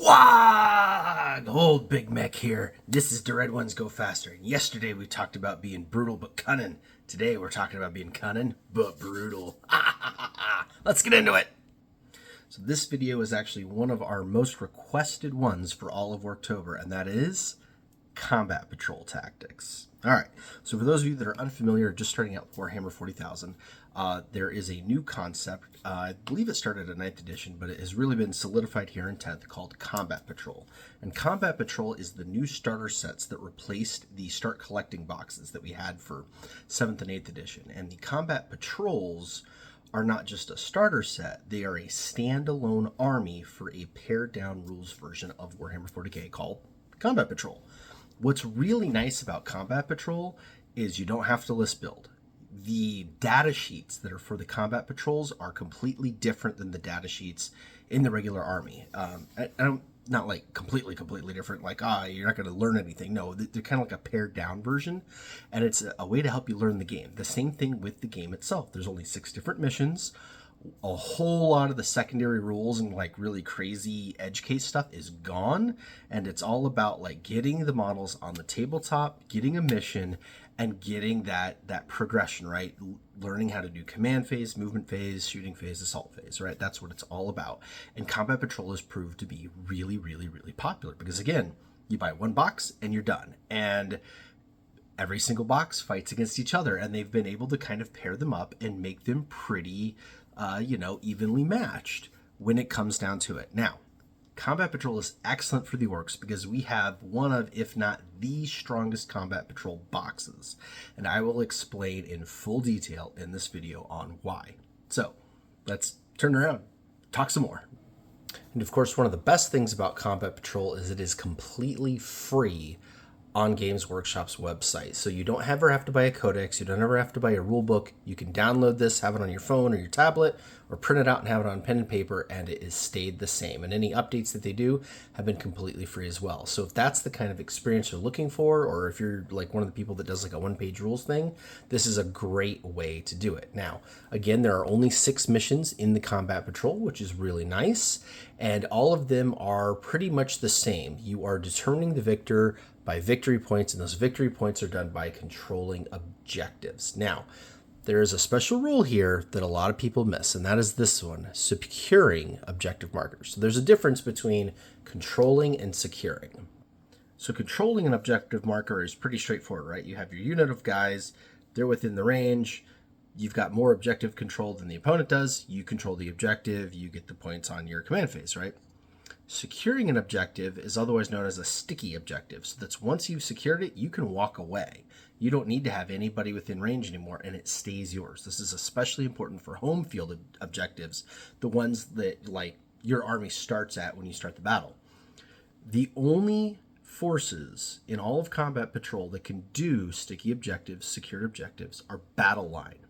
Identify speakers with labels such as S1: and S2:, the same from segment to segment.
S1: Wag! Old Big Mek here. This is The Red Ones Go Faster. Yesterday we talked about being brutal but cunning. Today we're talking about being cunning but brutal. Let's get into it. So this video is actually one of our most requested ones for all of Worktober, and that is combat patrol tactics. All right, so for those of you that are unfamiliar, just starting out with Warhammer 40,000, there is a new concept. I believe it started at 9th edition, but it has really been solidified here in 10th, called Combat Patrol. And Combat Patrol is the new starter sets that replaced the start collecting boxes that we had for 7th and 8th edition. And the Combat Patrols are not just a starter set, they are a standalone army for a pared down rules version of Warhammer 40k called Combat Patrol. What's really nice about Combat Patrol is you don't have to list build. The data sheets that are for the Combat Patrols are completely different than the data sheets in the regular army. Not like completely different, like, you're not going to learn anything. No, they're kind of like a pared down version, and it's a way to help you learn the game. The same thing with the game itself. There's only 6 different missions. A whole lot of the secondary rules and like really crazy edge case stuff is gone, and it's all about like getting the models on the tabletop, getting a mission, and getting that progression, right? Learning how to do command phase, movement phase, shooting phase, assault phase, right? That's what it's all about. And Combat Patrol has proved to be really popular because, again, you buy one box and you're done, and every single box fights against each other, and they've been able to kind of pair them up and make them pretty evenly matched when it comes down to it. Now, Combat Patrol is excellent for the Orks because we have one of, if not the strongest Combat Patrol boxes, and I will explain in full detail in this video on why. So let's turn around, talk some more. And of course, one of the best things about Combat Patrol is it is completely free on Games Workshop's website. So you don't ever have to buy a codex, you don't ever have to buy a rule book. You can download this, have it on your phone or your tablet, or print it out and have it on pen and paper, and it has stayed the same. And any updates that they do have been completely free as well. So if that's the kind of experience you're looking for, or if you're like one of the people that does like a one-page rules thing, this is a great way to do it. Now, again, there are only 6 missions in the Combat Patrol, which is really nice, and all of them are pretty much the same. You are determining the victor by victory points, and those victory points are done by controlling objectives. Now, there is a special rule here that a lot of people miss, and that is this one, securing objective markers. So there's a difference between controlling and securing. So controlling an objective marker is pretty straightforward, right? You have your unit of guys, they're within the range, you've got more objective control than the opponent does, you control the objective, you get the points on your command phase, right? Securing an objective is otherwise known as a sticky objective. So that's once you've secured it, you can walk away. You don't need to have anybody within range anymore, and it stays yours. This is especially important for home field objectives, the ones that like your army starts at when you start the battle. The only forces in all of Combat Patrol that can do sticky objectives, secured objectives, are battle line.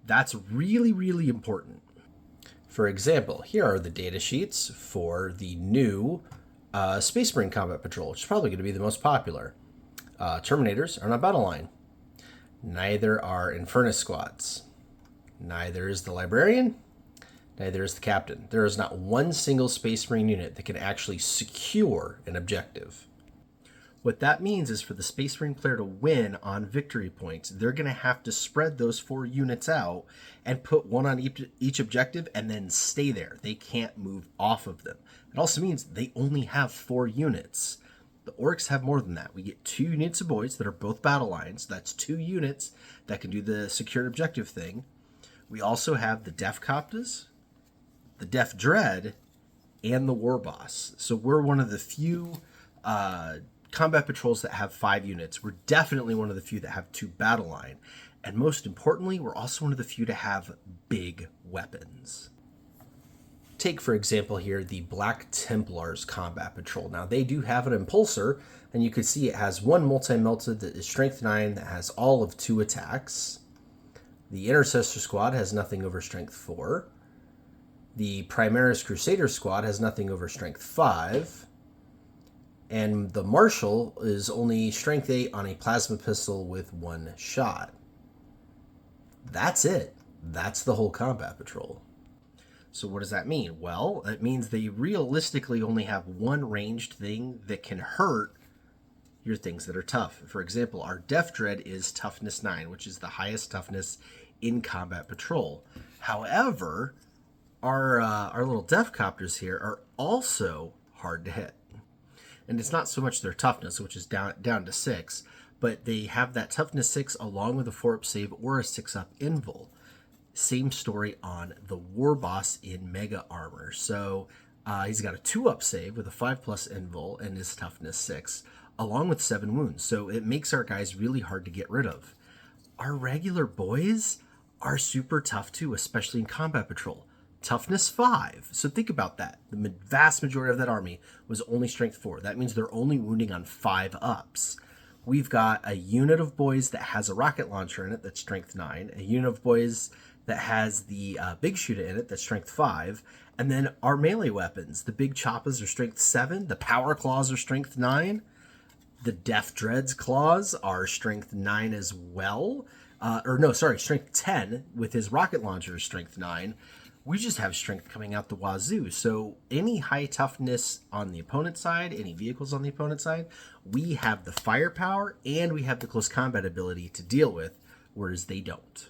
S1: That's really important. For example, here are the data sheets for the new Space Marine Combat Patrol, which is probably going to be the most popular. Terminators are not battle line. Neither are Infernus squads. Neither is the Librarian. Neither is the Captain. There is not one single Space Marine unit that can actually secure an objective. What that means is for the Space Marine player to win on victory points, they're going to have to spread those 4 units out and put one on each objective and then stay there. They can't move off of them. It also means they only have 4 units. The Orks have more than that. We get 2 units of boys that are both battle lines. That's 2 units that can do the secured objective thing. We also have the Def Coptas, the Def Dread, and the War Boss. So we're one of the few Combat Patrols that have 5 units. We're definitely one of the few that have 2 battle line. And most importantly, we're also one of the few to have big weapons. Take, for example, here the Black Templars Combat Patrol. Now, they do have an Impulsor, and you can see it has one multi-melted that is Strength 9 that has all of 2 attacks. The Intercessor Squad has nothing over Strength 4. The Primaris Crusader Squad has nothing over Strength 5. And the Marshal is only Strength 8 on a Plasma Pistol with 1 shot. That's it. That's the whole Combat Patrol. So what does that mean? Well, it means they realistically only have one ranged thing that can hurt your things that are tough. For example, our Def Dread is toughness 9, which is the highest toughness in combat patrol. However, our little Def Copters here are also hard to hit. And it's not so much their toughness, which is down to 6, but they have that toughness 6 along with a 4-up save or a 6-up invul. Same story on the War Boss in Mega Armor. So he's got a 2-up save with a 5+ invul and his toughness 6, along with 7 wounds. So it makes our guys really hard to get rid of. Our regular boys are super tough too, especially in combat patrol. Toughness 5. So think about that. The vast majority of that army was only strength 4. That means they're only wounding on 5-ups. We've got a unit of boys that has a rocket launcher in it that's strength 9. A unit of boys that has the big shooter in it that's strength 5. And then our melee weapons. The big choppas are strength 7. The power claws are strength 9. The Def Dread's claws are strength 9 as well. Strength 10 with his rocket launcher is strength 9. We just have strength coming out the wazoo. So any high toughness on the opponent's side, any vehicles on the opponent's side, we have the firepower and we have the close combat ability to deal with, whereas they don't.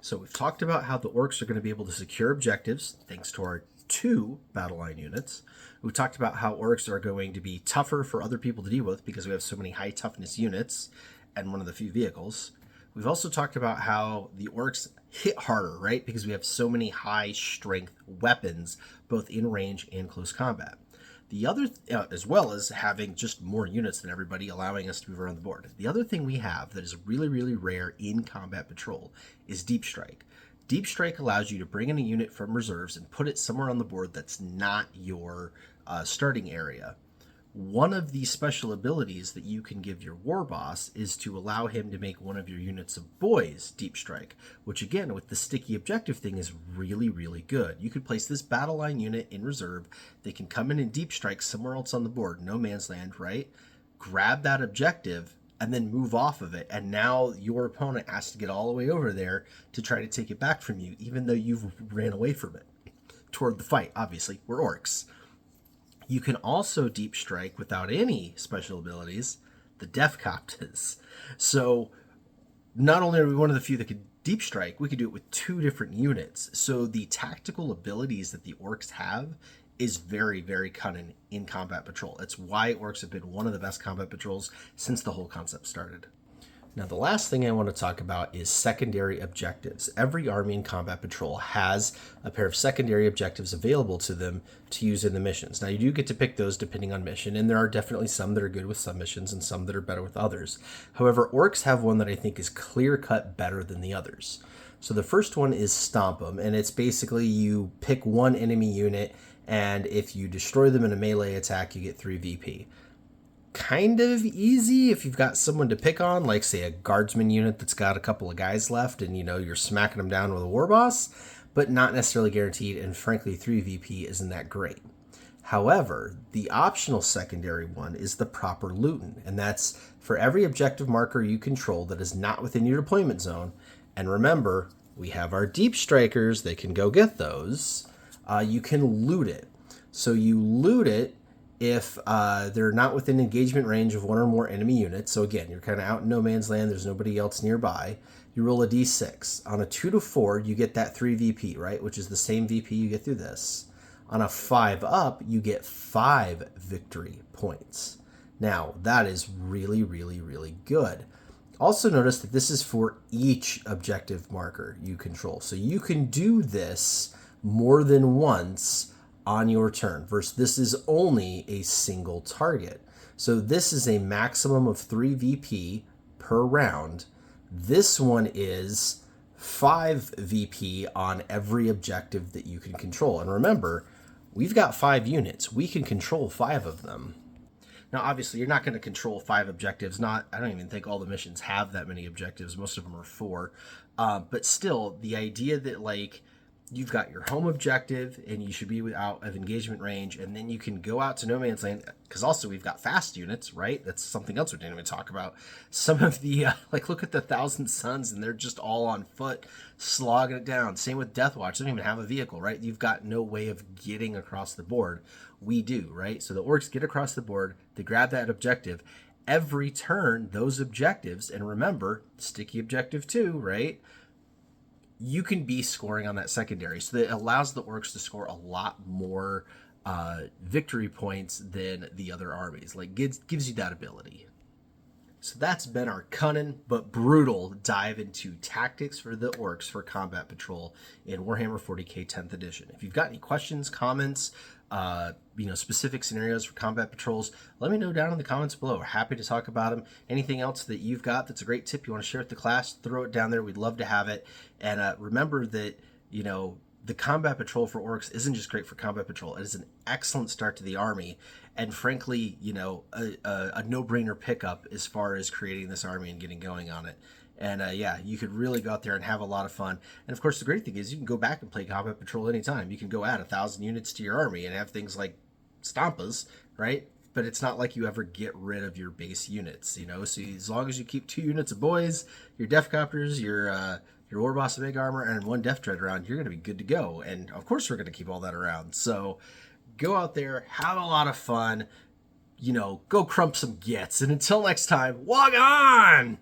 S1: So we've talked about how the Orks are going to be able to secure objectives thanks to our 2 battle line units. We talked about how Orks are going to be tougher for other people to deal with because we have so many high toughness units and one of the few vehicles. We've also talked about how the Orks hit harder, right? Because we have so many high strength weapons, both in range and close combat. The other, as well as having just more units than everybody, allowing us to move around the board. The other thing we have that is really, really rare in combat patrol is Deep Strike. Deep Strike allows you to bring in a unit from reserves and put it somewhere on the board that's not your starting area. One of the special abilities that you can give your War Boss is to allow him to make one of your units of boys Deep Strike, which again, with the sticky objective thing, is really, really good. You could place this battle line unit in reserve. They can come in and Deep Strike somewhere else on the board, no man's land, right? Grab that objective and then move off of it. And now your opponent has to get all the way over there to try to take it back from you, even though you've ran away from it toward the fight. Obviously, we're Orks. You can also Deep Strike without any special abilities, the Def Coptas. So not only are we one of the few that could Deep Strike, we could do it with 2 different units. So the tactical abilities that the Orks have is very, very cunning in combat patrol. It's why Orks have been one of the best combat patrols since the whole concept started. Now, the last thing I want to talk about is secondary objectives. Every army in combat patrol has a pair of secondary objectives available to them to use in the missions. Now, you do get to pick those depending on mission, and there are definitely some that are good with some missions and some that are better with others. However, Orks have one that I think is clear-cut better than the others. So the first one is Stomp 'em, and it's basically you pick one enemy unit, and if you destroy them in a melee attack, you get 3 VP. Kind of easy if you've got someone to pick on, like say a guardsman unit that's got a couple of guys left and you're smacking them down with a War Boss, but not necessarily guaranteed, and frankly 3 VP isn't that great. However, the optional secondary one is the proper Luton, and that's for every objective marker you control that is not within your deployment zone. And remember, we have our Deep Strikers, they can go get those. You can loot it. So you loot it if they're not within engagement range of 1 or more enemy units. So again, you're kind of out in no man's land, there's nobody else nearby. You roll a d6. On a 2 to 4, you get that 3 VP, right? Which is the same VP you get through this. On a 5 up, you get 5 victory points. Now, that is really, really, really good. Also notice that this is for each objective marker you control. So you can do this more than once on your turn, versus this is only a single target. So this is a maximum of 3 VP per round. This one is 5 VP on every objective that you can control. And remember, we've got 5 units. We can control 5 of them. Now, obviously, you're not going to control 5 objectives. I don't even think all the missions have that many objectives. Most of them are 4. But still, the idea that, you've got your home objective, and you should be out of engagement range, and then you can go out to no man's land, because also we've got fast units, right? That's something else we didn't even talk about. Some of the like, look at the Thousand Suns, and they're just all on foot slogging it down. Same with Deathwatch. They don't even have a vehicle, right? You've got no way of getting across the board. We do, right? So the orcs get across the board, they grab that objective. Every turn, those objectives, and remember, sticky objective 2, right? You can be scoring on that secondary. So that allows the orcs to score a lot more victory points than the other armies. Like, gives you that ability. So that's been our Kunnin but brutal dive into tactics for the orcs for combat patrol in Warhammer 40k 10th edition. If you've got any questions, comments, specific scenarios for combat patrols, let me know down in the comments below. We're happy to talk about them. Anything else that you've got that's a great tip you want to share with the class, throw it down there. We'd love to have it. And remember that, the combat patrol for orcs isn't just great for combat patrol. It is an excellent start to the army, and frankly, a no-brainer pickup as far as creating this army and getting going on it. And you could really go out there and have a lot of fun. And of course, the great thing is you can go back and play combat patrol anytime. You can go add 1,000 units to your army and have things like stompas, right? But it's not like you ever get rid of your base units, So as long as you keep 2 units of boys, your Death Copters, your War Boss of Big Armor, and 1 Death Dread around, you're going to be good to go. And of course, we're going to keep all that around. So go out there, have a lot of fun, go crump some gits. And until next time, log on!